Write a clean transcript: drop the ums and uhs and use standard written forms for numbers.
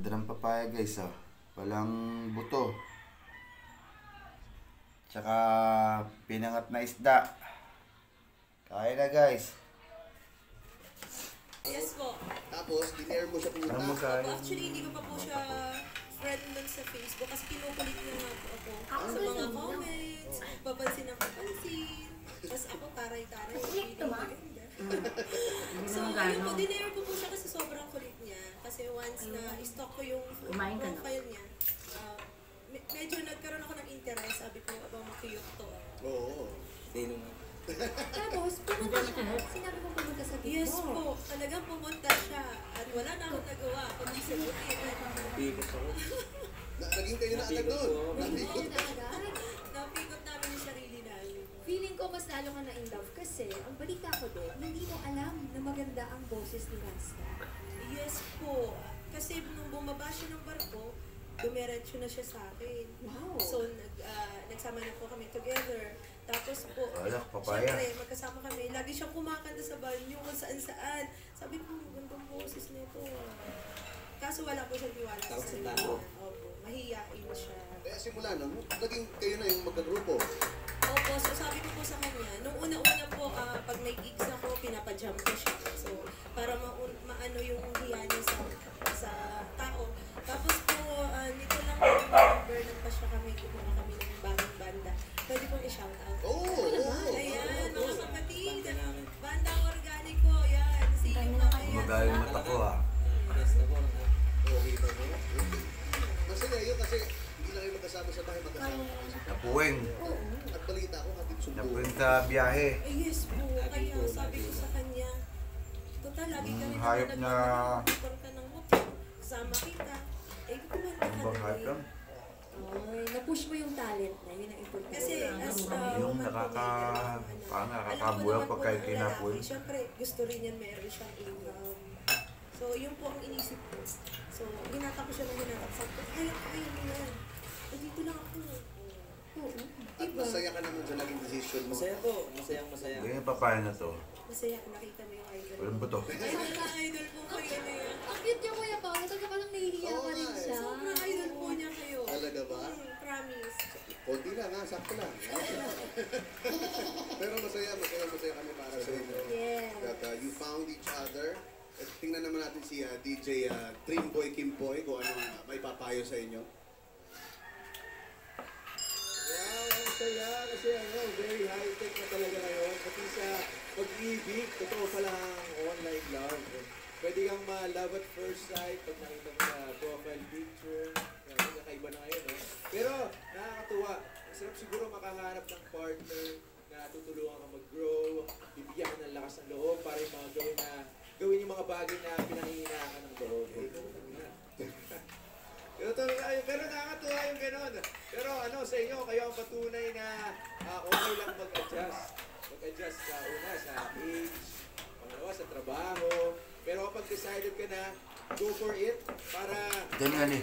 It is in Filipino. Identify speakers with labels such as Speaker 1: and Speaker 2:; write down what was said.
Speaker 1: Ganda ng papaya guys, oh. Walang buto. Tsaka pinangat na isda. Kaya na guys.
Speaker 2: Yes po.
Speaker 3: Tapos, dinare mo siya pumunta.
Speaker 1: Ano mo kain?
Speaker 2: Actually, hindi ko pa po siya friend nun sa Facebook kasi kinukulit niya nga po ako sa mga comments, papansin ng papansin. Tapos ako taray-taray. Hindi maganda. So, ayun po, dinare ko po siya kasi sobrang kulit niya. Kasi once na stalk ko yung profile niya, medyo nagkaroon ako ng interest. Sabi ko, abang makiyok to.
Speaker 3: Oo.
Speaker 4: Sino nga?
Speaker 5: Tapos, pumunta siya. Sinabi ko pumunta sa Bicol.
Speaker 2: Yes po, talagang pumunta siya. At wala na akong nagawa. Kundi sa buti.
Speaker 4: Bigos ako.
Speaker 3: Naging kayo na agad doon. Napikot.
Speaker 2: Napikot namin yung sarili namin.
Speaker 5: Feeling ko mas lalo ka na in love kasi ang balita ko doon, hindi mo alam na maganda ang boses ni Rasta.
Speaker 2: Yes po. Kasi nung bumaba siya ng barko, dumiretso na siya sa akin.
Speaker 5: Wow.
Speaker 2: So, nagsama na po kami together. Tapos po,
Speaker 1: Alak, papaya.
Speaker 2: syempre, magkasama kami. Lagi siyang kumakanta sa banyo kung saan-saan. Sabi ko, gandang boses nito. Kaso wala po siyang tiwala sa
Speaker 4: Takot sa
Speaker 2: sarili
Speaker 4: tao.
Speaker 2: niya. Opo, mahiyain siya.
Speaker 3: Kaya simula nun, naging kayo na yung magkagrupo.
Speaker 2: Opo, so sabi ko po sa kanya, nung una-una po, pag may gigs ako, pinapajump ko siya. So, para maano yung hiya niya sa tao. Tapos po, nito lang po, November, nagpa siya kami, kumuha kami ng bagong banda. Pwede pong i-shout out.
Speaker 3: Oo.
Speaker 2: Ayan, mga kapatid, bandang organiko, yan. Sige mo kaya.
Speaker 1: Magaling mata ko, ah.
Speaker 4: Yes na po.
Speaker 3: Okay pa mo. Masaya yun kasi hindi lang kayo magkasama sa bahay, magkasama kayo sa
Speaker 1: Napuwing.
Speaker 3: At balita ko, hatid sundo.
Speaker 1: Napuwing sa biyahe.
Speaker 2: Yes po, kaya sabi ko sa kanya, total, lagi ka rin
Speaker 1: Hayop
Speaker 2: naman
Speaker 1: na...
Speaker 2: nagpapakipon ka ng motor, kasama kita. Eh, kumanta ka
Speaker 1: Bang
Speaker 2: na
Speaker 1: hayop
Speaker 2: eh.
Speaker 1: lang?
Speaker 5: Ay, na-push mo yung talent na, yun ang importante.
Speaker 2: Kasi as
Speaker 1: Yung parang nakakabuhay pag kayo kinapuwing.
Speaker 2: Siyempre, gusto rin yan, meron siyang income. So, yun po ang inisip ko. So, hinata ko siya ng hinata. Sabi ko, kaya mo yan. Eh, dito lang ako.
Speaker 5: Oo.
Speaker 3: At masaya ka naman sa naging decision mo.
Speaker 4: Masaya po. Masayang masaya.
Speaker 1: Ganyan yung papaya na to.
Speaker 2: Masaya ko nakita mo yung idol.
Speaker 1: Walang buto.
Speaker 2: Idol po kayo na yan.
Speaker 5: Ang cute niya, Kuya Paolo. Talaga parang nahihiya
Speaker 3: Oo
Speaker 5: pa rin
Speaker 3: nga eh.
Speaker 5: siya.
Speaker 2: Sobrang idol po niya kayo.
Speaker 3: Talaga ba?
Speaker 2: Promise.
Speaker 3: Konti lang ha, sakto lang. Pero masaya kami para sa inyo.
Speaker 5: Yes.
Speaker 3: That you found each other. At tingnan naman natin si DJ Dreamboy Kimpoy kung anong may papayo sa inyo. Wow, ang saya kasi very high-tech na talaga ngayon. Pati sa pag-ibig, totoo pala ang online love. Pwede kang ma-love at first sight pag nakita mo sa profile picture. Nakakaiba na ngayon, eh. Pero nakakatuwa. Masarap siguro makahanap ng partner na tutulungan ka mag-grow, bibigyan ka ng lakas ng loob para yung mga gawin yung mga bagay na pinanginginaan ng loob. Pero nakakatuwa yung gano'n. Pero sa inyo, kayo ang patunay na okay lang mag-adjust. Mag-adjust sa una, sa age, pangalawa, sa trabaho. Pero kapag decided ka na, go for it para...
Speaker 1: Ganyan eh.